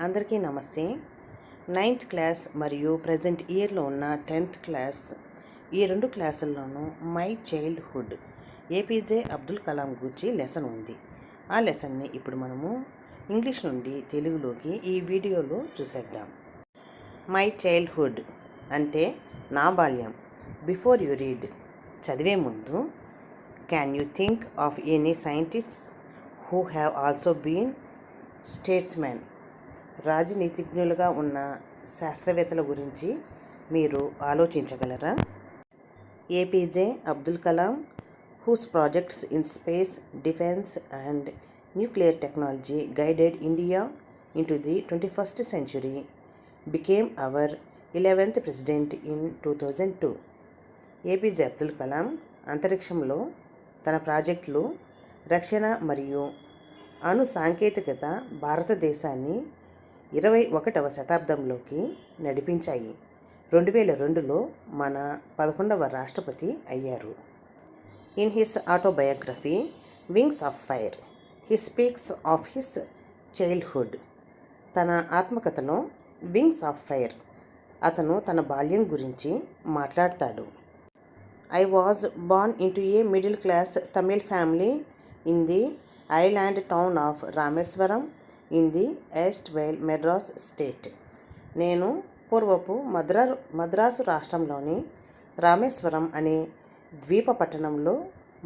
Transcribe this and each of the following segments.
అందరికీ నమస్తే. 9th class మరియు ప్రజెంట్ ఇయర్లో ఉన్న 10th క్లాస్ ఈ రెండు క్లాసుల్లోనూ my childhood APJ Abdul Kalam గురించి లెసన్ ఉంది. ఆ లెసన్ని ఇప్పుడు మనము ఇంగ్లీష్ నుండి తెలుగులోకి ఈ వీడియోలో చూసేద్దాం. మై చైల్డ్హుడ్ అంటే నా బాల్యం. బిఫోర్ యూ రీడ్ చదివే ముందు can you think of any scientists who have also been statesmen, రాజనీతిజ్ఞులుగా ఉన్న శాస్త్రవేత్తల గురించి మీరు ఆలోచించగలరా? APJ Abdul Kalam, whose projects in space, defence and nuclear technology guided India into the 21st century, became our 11th president in 2002. APJ Abdul Kalam అంతరిక్షంలో తన ప్రాజెక్టులు, రక్షణ మరియు అణు సాంకేతికత భారతదేశాన్ని 21వ శతాబ్దంలోకి నడిపించాయి. 2002లో మన 11వ రాష్ట్రపతి అయ్యారు. In his autobiography wings of fire he speaks of his childhood. తన ఆత్మకథలో వింగ్స్ ఆఫ్ ఫైర్ అతను తన బాల్యం గురించి మాట్లాడతాడు. I was born into a middle class Tamil family in the island town of Rameswaram in the erstwhile Madras state. నేను పూర్వపు మద్రాసు రాష్ట్రంలోని రామేశ్వరం అనే ద్వీప పట్టణంలో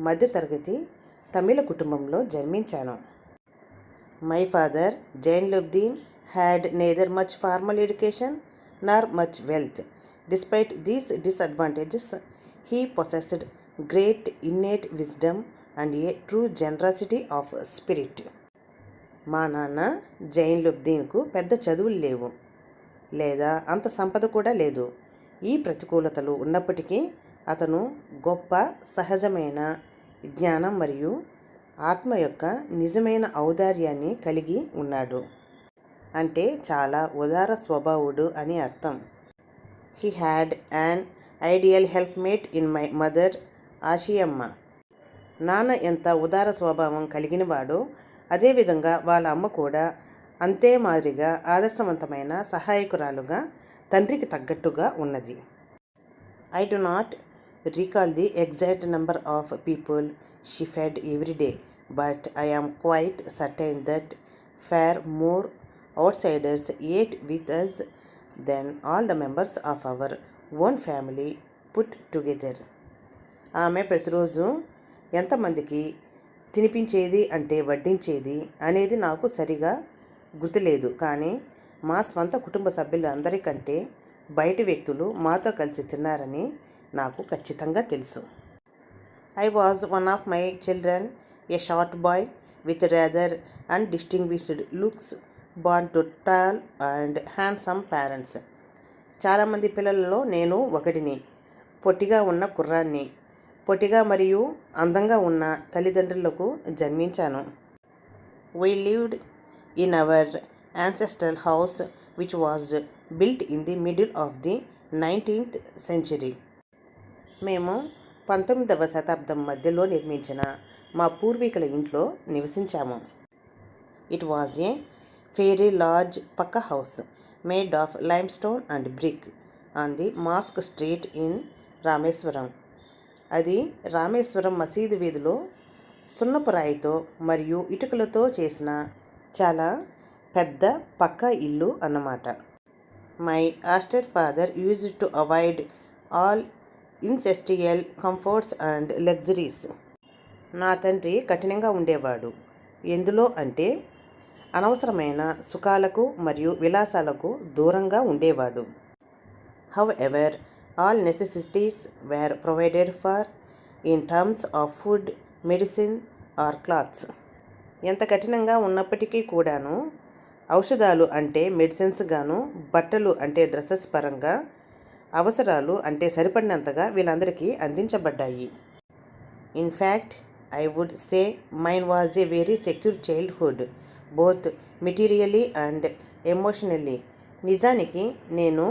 మధ్యతరగతి తమిళ కుటుంబంలో జన్మించాను. My father Jainulabdeen had neither much formal education nor much wealth. Despite these disadvantages, he possessed great innate wisdom and a true generosity of spirit. మా నాన్న జైనులుబ్దీన్కు పెద్ద చదువులు లేవు లేదా అంత సంపద కూడా లేదు. ఈ ప్రతికూలతలు ఉన్నప్పటికీ అతను గొప్ప సహజమైన జ్ఞానం మరియు ఆత్మ యొక్క నిజమైన ఔదార్యాన్ని కలిగి ఉన్నాడు. అంటే చాలా ఉదార స్వభావుడు అని అర్థం. He had an ideal helpmate in my mother Ashiamma. నాన్న ఎంత ఉదార స్వభావం కలిగినవాడో అదేవిధంగా వాళ్ళ అమ్మ కూడా అంతే మాదిరిగా ఆదర్శవంతమైన సహాయకురాలుగా తండ్రికి తగ్గట్టుగా ఉన్నది. I do not recall the exact number of people she fed every day, but I am quite certain that far more outsiders ate with us than all the members of our own family put together. ఆమె ప్రతిరోజు ఎంతమందికి తినిపించేది అంటే వడ్డించేది అనేది నాకు సరిగా గుర్తులేదు, కానీ మా స్వంత కుటుంబ సభ్యులు అందరికంటే బయటి వ్యక్తులు మాతో కలిసి తిన్నారని నాకు ఖచ్చితంగా తెలుసు. I was one of my children a short boy with rather undistinguished looks, born to tall and handsome parents. చాలామంది పిల్లలలో నేను ఒకటిని. పొట్టిగా ఉన్న కుర్రాన్ని, పొట్టిగా మరియు అందంగా ఉన్న తల్లిదండ్రులకు జన్మించాను. We lived in our ancestral house which was built in the middle of the 19th century. మేము 19వ శతాబ్దం మధ్యలో నిర్మించిన మా పూర్వీకుల ఇంట్లో నివసించాము. It was a very large pakka house made of limestone and brick on the mosque street in Rameswaram. అది రామేశ్వరం మసీదు వీధిలో సున్నపురాయితో మరియు ఇటుకలతో చేసిన చాలా పెద్ద పక్కా ఇల్లు అన్నమాట. My austere father used to avoid all inessential comforts and luxuries. నా తండ్రి కఠినంగా ఉండేవాడు. ఎందులో అంటే అనవసరమైన సుఖాలకు మరియు విలాసాలకు దూరంగా ఉండేవాడు. However all necessities were provided for in terms of food, medicine or clothes. ఎంత కఠినంగా ఉన్నప్పటికీ కూడాను ఔషధాలు అంటే మెడిసిన్స్ గాను, బట్టలు అంటే డ్రెస్సెస్ పరంగా, అవసరాలు అంటే సరిపడినంతగా వీళ్ళందరికీ అందించబడ్డాయి. In fact I would say mine was a very secure childhood both materially and emotionally. నిజానికి నేను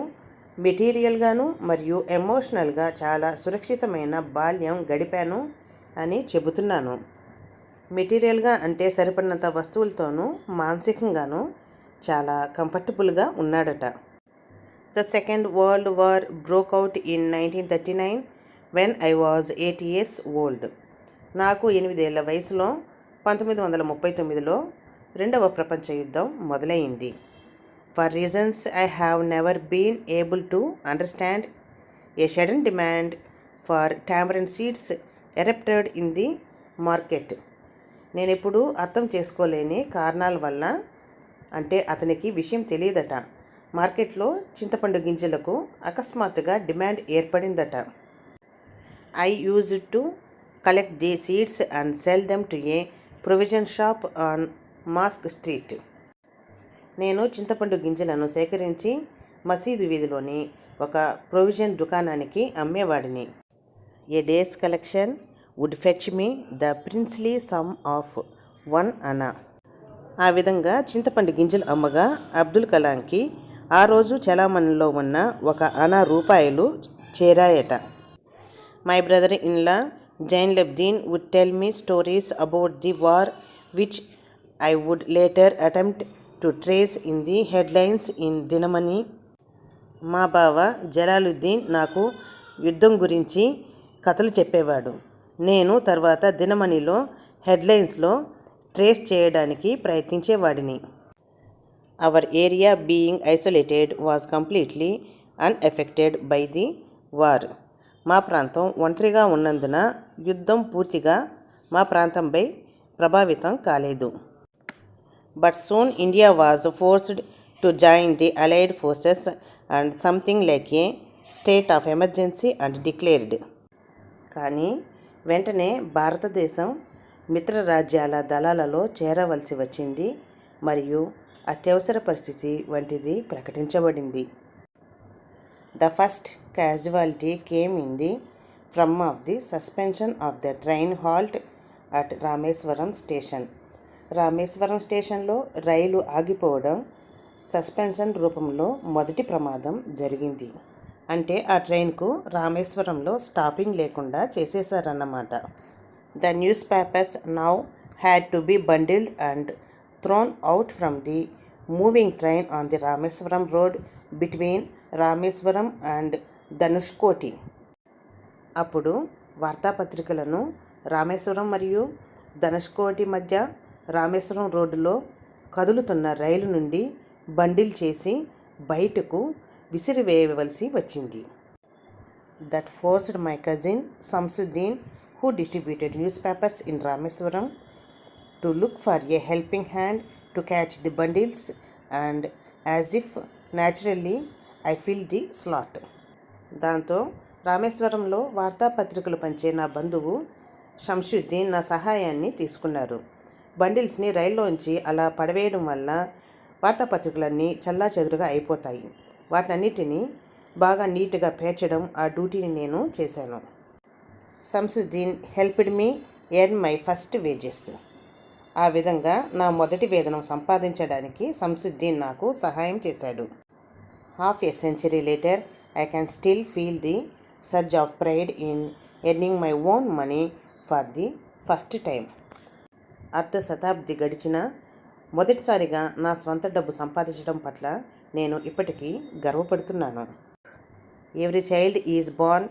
మెటీరియల్గాను మరియు ఎమోషనల్గా చాలా సురక్షితమైన బాల్యం గడిపాను అని చెబుతున్నాను. మెటీరియల్గా అంటే సరిపడినంత వస్తువులతోనూ, మానసికంగాను చాలా కంఫర్టబుల్గా ఉన్నాడట. The Second World War broke out in 1939 when I was 8 years old. నాకు 8 ఏళ్ల వయసులో 1939లో రెండవ ప్రపంచ యుద్ధం మొదలైంది. For reasons I have never been able to understand, a sudden demand for tamarind seeds erupted in the market. నేను ఎప్పుడూ అర్థం చేసుకోలేని కారణాల వల్ల, అంటే అతనికి విషయం తెలియదట, మార్కెట్లో చింతపండు గింజలకు అకస్మాత్తుగా డిమాండ్ ఏర్పడిందట. I used to collect the seeds and sell them to a provision shop on mosque street. నేను చింతపండు గింజలను సేకరించి మసీదు వీధిలోని ఒక ప్రొవిజన్ దుకాణానికి అమ్మేవాడిని. A day's collection would fetch me the princely sum of 1 anna. ఆ విధంగా చింతపండు గింజలు అమ్మగా అబ్దుల్ కలాంకి ఆ రోజు చలామణిలో ఉన్న 1 అనా రూపాయలు చేరాయట. My brother in law Jainulabdeen would tell me stories about the war which I would later attempt to trace in the headlines in దినమణి. మా బావ జలాలుద్దీన్ నాకు యుద్ధం గురించి కథలు చెప్పేవాడు. నేను తర్వాత దినమణిలో హెడ్లైన్స్లో ట్రేస్ చేయడానికి ప్రయత్నించేవాడిని. Our area being isolated was completely unaffected by the war. మా ప్రాంతం ఒంటరిగా ఉన్నందున యుద్ధం పూర్తిగా మా ప్రాంతంపై ప్రభావితం కాలేదు. But soon India was forced to join the Allied forces and something like a state of emergency and declared. కానీ వెంటనే భారతదేశం మిత్ర రాజ్యాల దళాలలో చేరవలసి వచ్చింది మరియు అత్యవసర పరిస్థితి వంటిది ప్రకటించబడింది. The first casualty came in the form of the suspension of the train halt at Rameswaram station. Rameswaram స్టేషన్లో రైలు ఆగిపోవడం సస్పెన్షన్ రూపంలో మొదటి ప్రమాదం జరిగింది. అంటే ఆ ట్రైన్కు రామేశ్వరంలో స్టాపింగ్ లేకుండా చేసేశారన్నమాట. The news papers now had to be bundled and thrown out from the moving train on the Rameswaram road between Rameswaram and Dhanushkodi. అప్పుడు వార్తాపత్రికలను రామేశ్వరం మరియు ధనుష్కోటి మధ్య రామేశ్వరం రోడ్డులో కదులుతున్న రైలు నుండి బండిల్ చేసి బయటకు విసిరివేయవలసి వచ్చింది. That forced my cousin Samsuddin, who distributed news papers in Rameswaram, to look for a helping hand to catch the bundles and as if naturally I fill the slot. దాంతో రామేశ్వరంలో వార్తాపత్రికలు పంచే నా బంధువు షంసుద్దీన్ నా సహాయాన్ని తీసుకున్నారు. బండిల్స్ని రైల్లోంచి అలా పడవేయడం వల్ల వార్తాపత్రికలన్నీ చల్లా చెదురుగా అయిపోతాయి. వాటన్నిటినీ బాగా నీట్గా పేర్చడం ఆ డ్యూటీని నేను చేశాను. Samsuddin helped me earn my first wages. ఆ విధంగా నా మొదటి వేతనం సంపాదించడానికి సంసుద్దీన్ నాకు సహాయం చేశాడు. Half a century later I can still feel the surge of pride in earning my own money for the first time. అర్ధ శతాబ్ది గడిచిన మొదటిసారిగా నా స్వంత డబ్బు సంపాదించడం పట్ల నేను ఇప్పటికీ గర్వపడుతున్నాను. Every child is born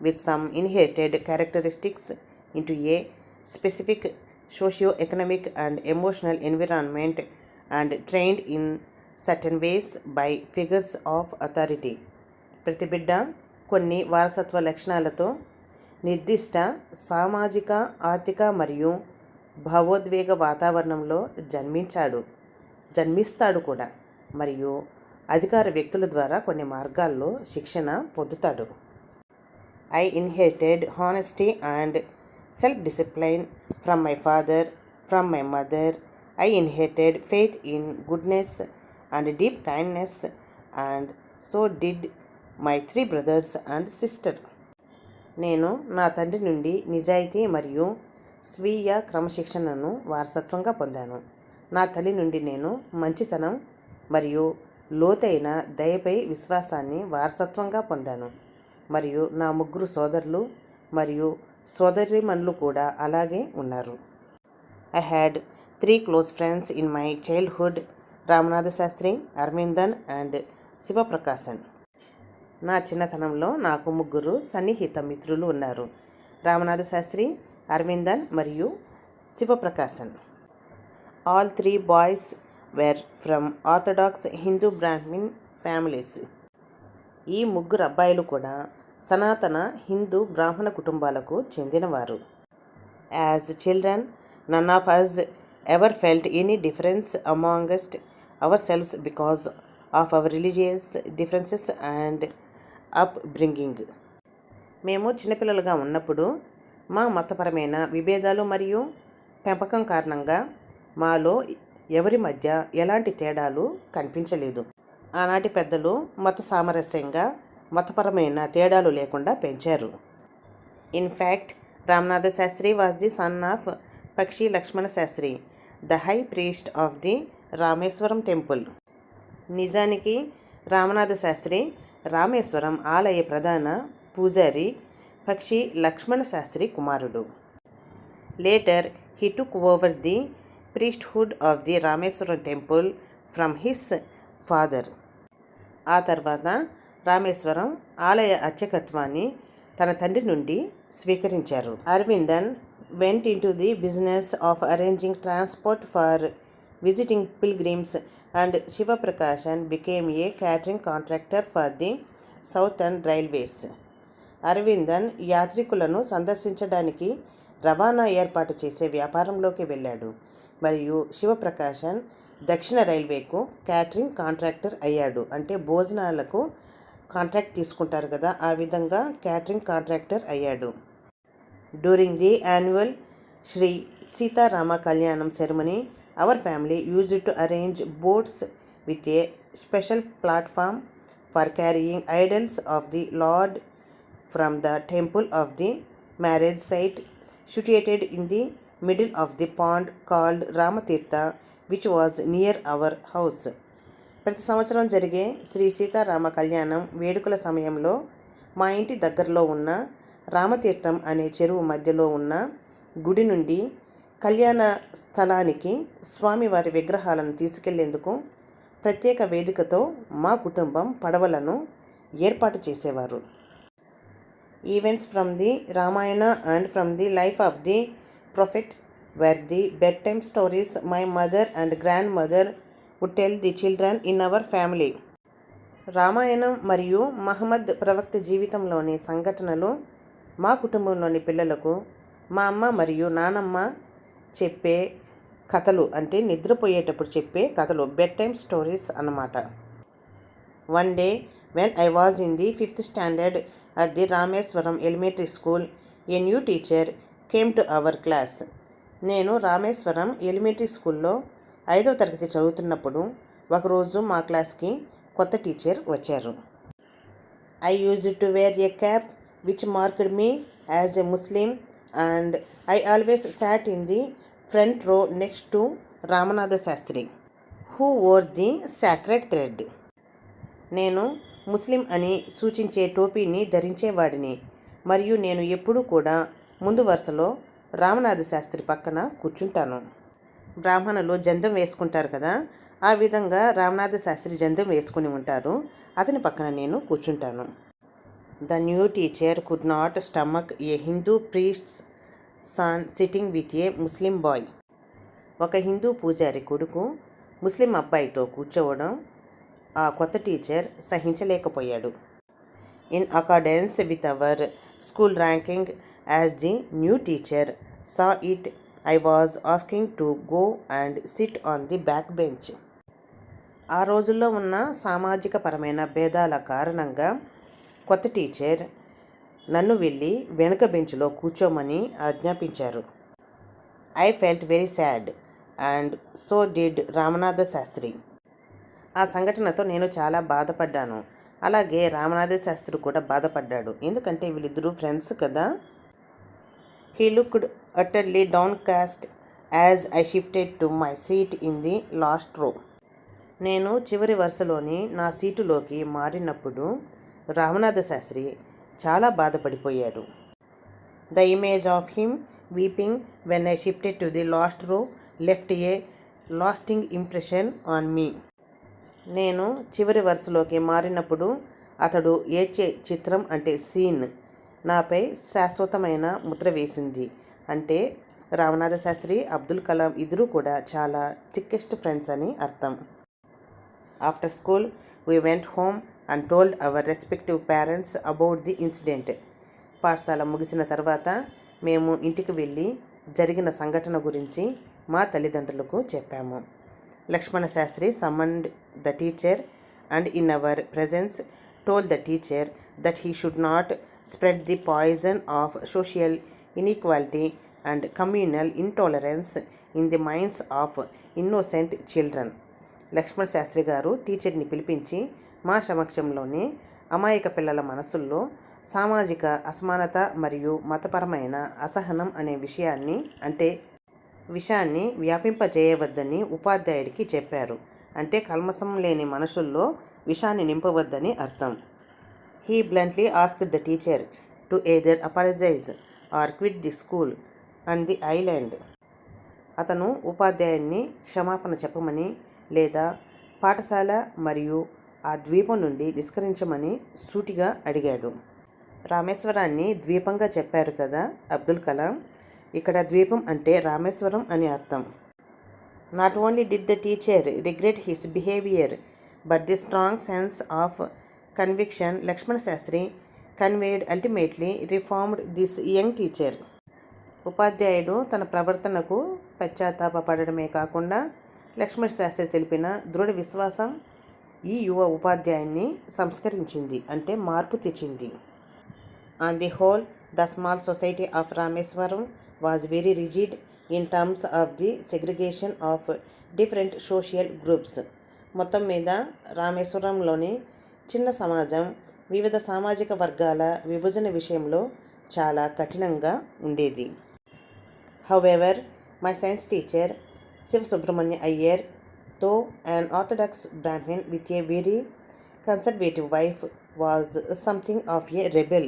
with some inherited characteristics into a specific socio economic and emotional environment and trained in certain ways by figures of authority. ప్రతి బిడ్డ కొన్ని వారసత్వ లక్షణాలతో నిర్దిష్ట సామాజిక, ఆర్థిక మరియు భావోద్వేగ వాతావరణంలో జన్మిస్తాడు కూడా మరియు అధికార వ్యక్తుల ద్వారా కొన్ని మార్గాల్లో శిక్షణ పొందుతాడు. I inherited honesty and self discipline from my father, from my mother. I inherited faith in goodness and deep kindness and so did my 3 brothers and sister. నేను నా తండ్రి నుండి నిజాయితీ మరియు స్వీయ క్రమశిక్షణను వారసత్వంగా పొందాను. నా తల్లి నుండి నేను మంచితనం మరియు లోతైన దయపై విశ్వాసాన్ని వారసత్వంగా పొందాను మరియు నా 3 సోదరులు మరియు సోదరీమణులు కూడా అలాగే ఉన్నారు. I had 3 close friends in my childhood Ramanatha Sastri, Aravindan and Sivaprakasan. నా చిన్నతనంలో నాకు ముగ్గురు సన్నిహిత మిత్రులు ఉన్నారు. రామనాథ శాస్త్రి, అరవిందన్ మరియు Sivaprakasan. All 3 boys were from orthodox Hindu Brahmin families. ఈ ముగ్గురు అబ్బాయిలు కూడా సనాతన హిందూ బ్రాహ్మణ కుటుంబాలకు చెందినవారు. As children, none of us ever felt any difference amongst ourselves because of our religious differences and upbringing. మేము చిన్నపిల్లలుగా ఉన్నప్పుడు మా మతపరమైన విభేదాలు మరియు పెంపకం కారణంగా మాలో ఎవరి మధ్య ఎలాంటి తేడాలు కనిపించలేదు. ఆనాటి పెద్దలు మత సామరస్యంగా మతపరమైన తేడాలు లేకుండా పెంచారు. In fact Ramanatha Sastri was the son of Pakshi Lakshmana Sastri, the high priest of the Rameswaram temple. నిజానికి రామనాథ శాస్త్రి రామేశ్వరం ఆలయ ప్రధాన పూజారి పక్షి లక్ష్మణ శాస్త్రి కుమారుడు. Later he took over the priesthood of the Rameswaram temple from his father. ఆ తర్వాత రామేశ్వరం ఆలయ అర్చకత్వాన్ని తన తండ్రి నుండి స్వీకరించారు. Aravindan went into the business of arranging transport for visiting pilgrims and Shiva Prakashan became a catering contractor for the Southern Railways. Aravindan యాత్రికులను సందర్శించడానికి రవాణా ఏర్పాటు చేసే వ్యాపారంలోకి వెళ్ళాడు మరియు శివప్రకాశన్ దక్షిణ రైల్వేకు క్యాటరింగ్ కాంట్రాక్టర్ అయ్యాడు. అంటే భోజనాలకు కాంట్రాక్ట్ తీసుకుంటారు కదా, ఆ విధంగా క్యాటరింగ్ కాంట్రాక్టర్ అయ్యాడు. During the annual Sri Sitarama Kalyanam ceremony, our family used to arrange boats with a special platform for carrying idols of the lord from the temple of the marriage site situated in the middle of the pond called Ramatirtha which was near our house. ప్రతి సంవత్సరం జరిగే శ్రీ సీతారామ కళ్యాణం వేడుకల సమయంలో మా ఇంటి దగ్గరలో ఉన్న రామతీర్థం అనే చెరువు మధ్యలో ఉన్న గుడి నుండి కళ్యాణ స్థలానికి స్వామివారి విగ్రహాలను తీసుకెళ్లేందుకు ప్రత్యేక వేదికతో మా కుటుంబం పడవలను ఏర్పాటు చేసేవారు. Events from the Ramayana and from the life of the prophet were the bedtime stories my mother and grandmother would tell the children in our family. Ramayanam మరియు మహమ్మద్ ప్రవక్త జీవితంలోని సంఘటనలు మా కుటుంబంలోని పిల్లలకు మా అమ్మ మరియు నానమ్మ చెప్పే కథలు, అంటే నిద్రపోయేటప్పుడు చెప్పే కథలు, బెడ్ టైమ్ స్టోరీస్ అన్నమాట. One day when I was in the 5th standard at the Rameswaram elementary school, a new teacher came to our class. నేను రామేశ్వరం ఎలిమెంటరీ స్కూల్లో 5వ తరగతి చదువుతున్నప్పుడు ఒకరోజు మా క్లాస్కి కొత్త టీచర్ వచ్చారు. I used to wear a cap which marked me as a Muslim and I always sat in the front row next to Ramanatha Sastry who wore the sacred thread. నేను ముస్లిం అని సూచించే టోపీని ధరించేవాడిని మరియు నేను ఎప్పుడూ కూడా ముందు వరుసలో రామనాథ శాస్త్రి పక్కన కూర్చుంటాను. బ్రాహ్మణులు జందం వేసుకుంటారు కదా, ఆ విధంగా రామనాథ శాస్త్రి జందం వేసుకుని ఉంటారు. అతని పక్కన నేను కూర్చుంటాను. The new teacher could not stomach a Hindu priest's son sitting with a Muslim boy. ఒక హిందూ పూజారి కొడుకు ముస్లిం అబ్బాయితో కూర్చోవడం ఆ కొత్త టీచర్ సహించలేకపోయాడు. In accordance with our school ranking as the new teacher saw it, I was asking to go and sit on the back bench. ఆ రోజుల్లో ఉన్న సామాజిక పరమైన భేదాల కారణంగా కొత్త టీచర్ నన్ను వెళ్ళి వెనుక బెంచ్లో కూర్చోమని ఆజ్ఞాపించారు. I felt very sad and so did Ramanatha Sastri. ఆ సంఘటనతో నేను చాలా బాధపడ్డాను, అలాగే రామనాథ శాస్త్రి కూడా బాధపడ్డాడు, ఎందుకంటే వీళ్ళిద్దరూ ఫ్రెండ్స్ కదా. He looked utterly down cost as I shifted to my seat in the last రో. నేను చివరి వరుసలోని నా సీటులోకి మారినప్పుడు రామనాథ శాస్త్రి చాలా బాధపడిపోయాడు. The image of him weeping when I shifted to the last row left a lasting impression on me. నేను చివరి వరుసలోకి మారినప్పుడు అతడు ఏడ్చే చిత్రం అంటే సీన్ నాపై శాశ్వతమైన ముద్ర వేసింది. అంటే రామనాథ శాస్త్రి, అబ్దుల్ కలాం ఇద్దరూ కూడా చాలా థిక్కెస్ట్ ఫ్రెండ్స్ అని అర్థం. After school we went home and told our respective parents about the incident. పాఠశాల ముగిసిన తర్వాత మేము ఇంటికి వెళ్ళి జరిగిన సంఘటన గురించి మా తల్లిదండ్రులకు చెప్పాము. Lakshmana Sastri summoned the teacher and in our presence told the teacher that he should not spread the poison of social inequality and communal intolerance in the minds of innocent children. లక్ష్మణ శాస్త్రి గారు టీచర్ని పిలిపించి మా సమక్షంలోనే అమాయక పిల్లల మనసుల్లో సామాజిక అసమానత మరియు మతపరమైన అసహనం అనే విషయాన్ని వ్యాపింపజేయవద్దని ఉపాధ్యాయుడికి చెప్పారు. అంటే కల్మషం లేని మనుషుల్లో విషాన్ని నింపవద్దని అర్థం. He bluntly asked the teacher to either apologize or quit the school and the island. అతను ఉపాధ్యాయున్ని క్షమాపణ చెప్పమని లేదా పాఠశాల మరియు ఆ ద్వీపం నుండి నిష్కరించమని సూటిగా అడిగాడు. రామేశ్వరాన్ని ద్వీపంగా చెప్పారు కదా అబ్దుల్ కలాం. ఇక్కడ ద్వీపం అంటే రామేశ్వరం అని అర్థం. Not only did the teacher regret his behavior, but the strong sense of conviction Lakshmana Shastri conveyed ultimately reformed this young teacher. ఉపాధ్యాయుడు తన ప్రవర్తనకు పశ్చాత్తాపపడమే కాకుండా లక్ష్మణ శాస్త్రి తెలిపిన దృఢ విశ్వాసం ఈ యువ ఉపాధ్యాయున్ని సంస్కరించింది, అంటే మార్పు తెచ్చింది. On the whole, the small society of Rameswaram was very rigid in terms of the segregation of different social groups. మొత్తం మీద రామేశ్వరంలోని చిన్న సమాజం వివిధ సామాజిక వర్గాల విభజన విషయంలో చాలా కఠినంగా ఉండేది. However, my science teacher, Shiv Subramanya Iyer, though an orthodox Brahmin with a very conservative wife, was something of a rebel.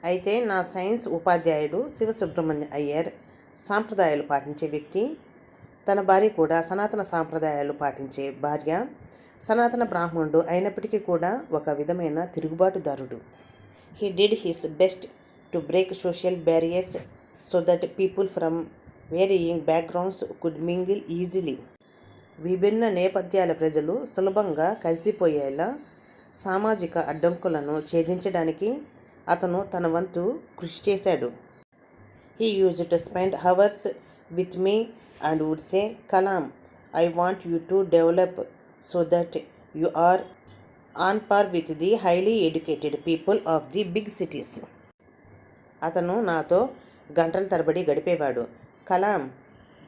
అయితే నా సైన్స్ ఉపాధ్యాయుడు శివ సుబ్రహ్మణ్య అయ్యర్ సాంప్రదాయాలు పాటించే వ్యక్తి. తన భార్య కూడా సనాతన సాంప్రదాయాలు పాటించే భార్య. సనాతన బ్రాహ్మణుడు అయినప్పటికీ కూడా ఒక విధమైన తిరుగుబాటుదారుడు. He did his best to break social barriers so that people from varying backgrounds could mingle easily. విభిన్న నేపథ్యాల ప్రజలు సులభంగా కలిసిపోయేలా సామాజిక అడ్డంకులను ఛేదించడానికి అతను తన వంతు కృషి చేశాడు. He used to spend hours with me and would say, Kalam, I want you to develop so that you are on par with the highly educated people of the big cities. అతను నాతో గంటల తరబడి గడిపేవాడు. కలాం,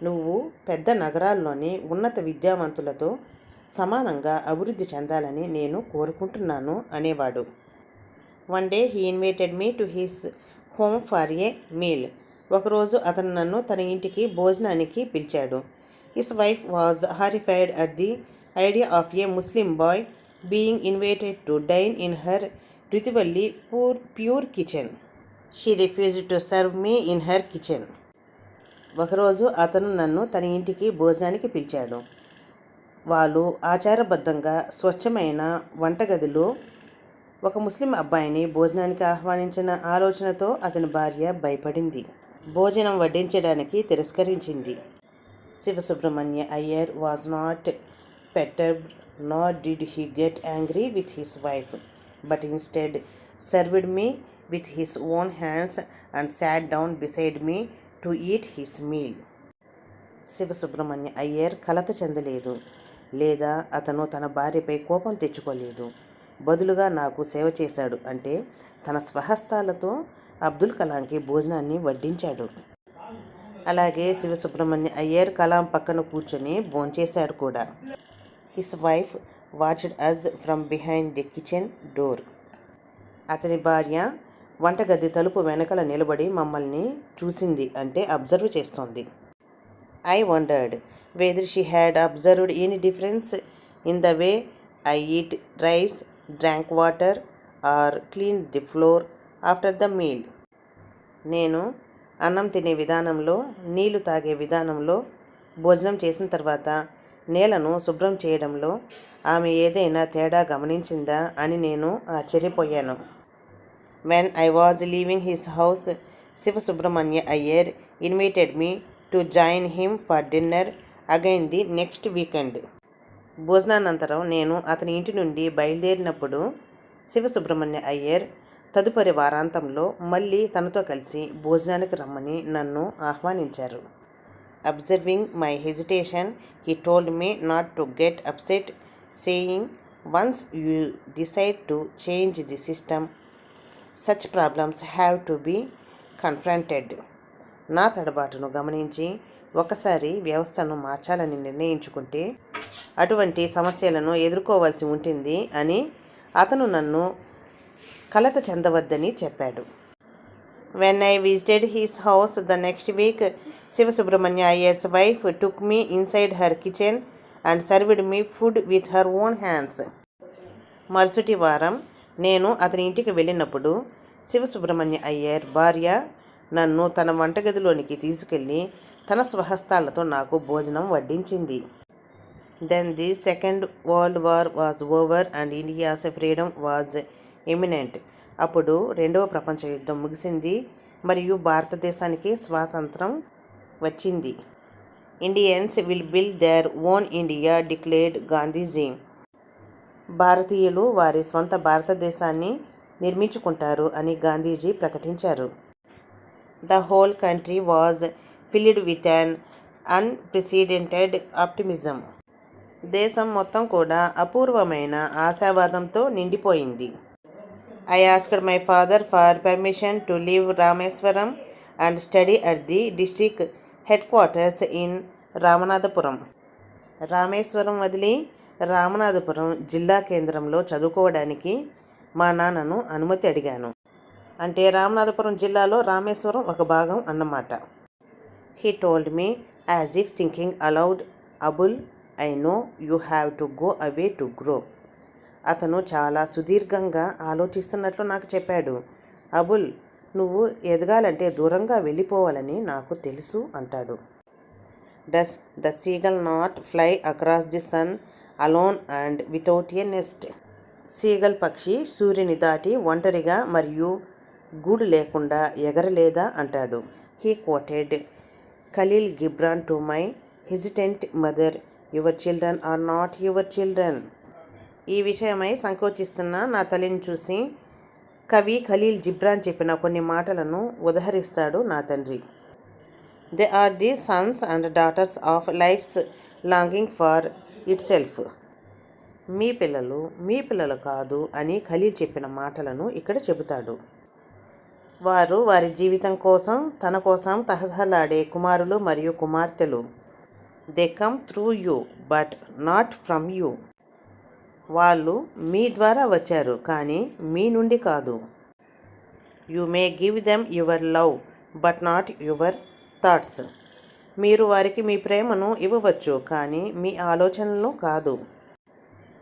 నువ్వు పెద్ద నగరాల్లోని ఉన్నత విద్యావంతులతో సమానంగా అభివృద్ధి చెందాలని నేను కోరుకుంటున్నాను అనేవాడు. One day he invited me to his home for a meal. ఒకరోజు అతను నన్ను తన ఇంటికి భోజనానికి పిలిచాడు. His wife was horrified at the idea of a Muslim boy being invited to dine in her ritually pure kitchen. She refused to serve me in her kitchen. ఒకరోజు అతను నన్ను తన ఇంటికి భోజనానికి పిలిచాడు. వాళ్ళు ఆచారబద్ధంగా స్వచ్ఛమైన వంటగదిలో ఒక ముస్లిం అబ్బాయిని భోజనానికి ఆహ్వానించిన ఆలోచనతో అతని భార్య భయపడింది. భోజనం వడ్డించడానికి తిరస్కరించింది. Shiva Subrahmanya Iyer was not perturbed, nor did he get angry with his wife, but instead served me with his own hands and sat down beside me to eat his meal. Shiva Subrahmanya Iyer కలత చెందలేదు లేదా అతను తన భార్యపై కోపం తెచ్చుకోలేదు. బదులుగా నాకు సేవ చేశాడు, అంటే తన స్వహస్తాలతో అబ్దుల్ కలాంకి భోజనాన్ని వడ్డించాడు. అలాగే శివ సుబ్రహ్మణ్య అయ్యర్ కలాం పక్కన కూర్చొని భోంచేశాడు కూడా. His wife watched us from behind the kitchen door. అతని భార్య వంటగది తలుపు వెనకల నిలబడి మమ్మల్ని చూసింది, అంటే అబ్జర్వ్ చేస్తోంది. I wondered whether she had observed any difference in the way I eat rice, drank water or cleaned the floor after the meal. నేను అన్నం తినే విధానంలో, నీళ్లు తాగే విధానంలో భోజనం చేసిన తర్వాత నేలను శుభ్రం చేయడంలో ఆమె ఏదైనా తేడా గమనించిందా అని నేను ఆశ్చర్యపోయాను. When I was leaving his house, Sivasubramania Iyer invited me to join him for dinner again the next weekend. భోజనానంతరం నేను అతని ఇంటి నుండి బయలుదేరినప్పుడు శివసుబ్రహ్మణ్య అయ్యర్ తదుపరి వారాంతంలో మళ్ళీ తనతో కలిసి భోజనానికి రమ్మని నన్ను ఆహ్వానించారు. Observing my hesitation, he told me not to get upset, saying, once you decide to change the system, such problems have to be confronted. నా తడబాటును గమనించి ఒకసారి వ్యవస్థను మార్చాలని నిర్ణయించుకుంటే అటువంటి సమస్యలను ఎదుర్కోవాల్సి ఉంటుంది అని అతను నన్ను కలత చెందవద్దని చెప్పాడు. When I visited his house the next week, Sivasubramanya Iyer's wife took me inside her kitchen and served me food with her own hands. మరుసటి వారం నేను అతని ఇంటికి వెళ్ళినప్పుడు శివసుబ్రహ్మణ్య అయ్యర్ భార్య నన్ను తన వంటగదిలోనికి తీసుకెళ్ళి తన స్వహస్తాలతో నాకు భోజనం వడ్డించింది. Then the Second World War was over and India's freedom was imminent. అప్పుడు రెండవ ప్రపంచ యుద్ధం ముగిసింది మరియు భారతదేశానికి స్వాతంత్రం వచ్చింది. Indians will build their own India, declared Gandhiji. భారతీయులు వారి స్వంత భారతదేశాన్ని నిర్మించుకుంటారు అని గాంధీజీ ప్రకటించారు. The whole country was filled with an unprecedented optimism. దేశం మొత్తం కూడా అపూర్వమైన ఆశావాదంతో నిండిపోయింది. I asked my father for permission to leave Rameswaram and study at the district headquarters in Ramanathapuram. Rameswaram వదిలి రామనాథపురం జిల్లా కేంద్రంలో చదువుకోవడానికి మా నాన్నను అనుమతి అడిగాను. అంటే రామనాథపురం జిల్లాలో రామేశ్వరం ఒక భాగం అన్నమాట. He told me as if thinking aloud, Abul, I know you have to go away to grow. అతను చాలా సుదీర్ఘంగా ఆలోచిస్తున్నట్లు నాకు చెప్పాడు. అబుల్, నువ్వు ఎదగాలంటే దూరంగా వెళ్ళిపోవాలని నాకు తెలుసు అంటాడు. Does the seagull not fly across the sun alone and without a nest. సీగల్ పక్షి సూర్యుని దాటి ఒంటరిగా మరియు గూడు లేకుండా ఎగరలేదా అంటాడు. He quoted Khalil Gibran to my hesitant mother, your children are not your children. ఈ విషయమై సంకోచిస్తున్న నా తల్లిని చూసి కవి ఖలీల్ జిబ్రాన్ చెప్పిన కొన్ని మాటలను ఉదహరిస్తాడు నా తండ్రి. They are the sons and daughters of life's longing for itself. మీ పిల్లలు కాదు అని ఖలీల్ చెప్పిన మాటలను ఇక్కడ చెబుతాడు. వారు వారి జీవితం కోసం తన కోసం తహతహలాడే కుమారులు మరియు కుమార్తెలు. They come through you but not from you. వాళ్ళు మీ ద్వారా వచ్చారు కానీ మీ నుండి కాదు. You may give them your love but not your thoughts. మీరు వారికి మీ ప్రేమను ఇవ్వవచ్చు కానీ మీ ఆలోచనలు కాదు.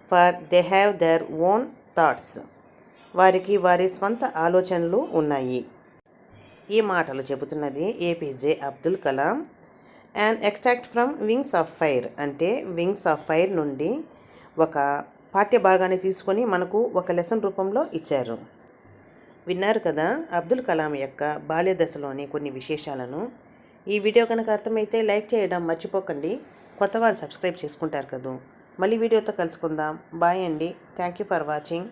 For they have their own thoughts. వారికి వారి స్వంత ఆలోచనలు ఉన్నాయి. ఈ మాటలు చెబుతున్నది APJ Abdul Kalam. And extract from wings of fire, అంటే వింగ్స్ ఆఫ్ ఫైర్ నుండి ఒక పాఠ్య భాగాన్ని తీసుకొని మనకు ఒక లెసన్ రూపంలో ఇచ్చారు. విన్నారు కదా అబ్దుల్ కలాం యొక్క బాల్య దశలోని కొన్ని విశేషాలను. ఈ వీడియో కనుక అర్థమైతే లైక్ చేయడం మర్చిపోకండి. కొత్త వాళ్ళు సబ్స్క్రైబ్ చేసుకుంటారు కదా. మళ్ళీ వీడియోతో కలుసుకుందాం. బాయ్ అండి. Thank you for watching.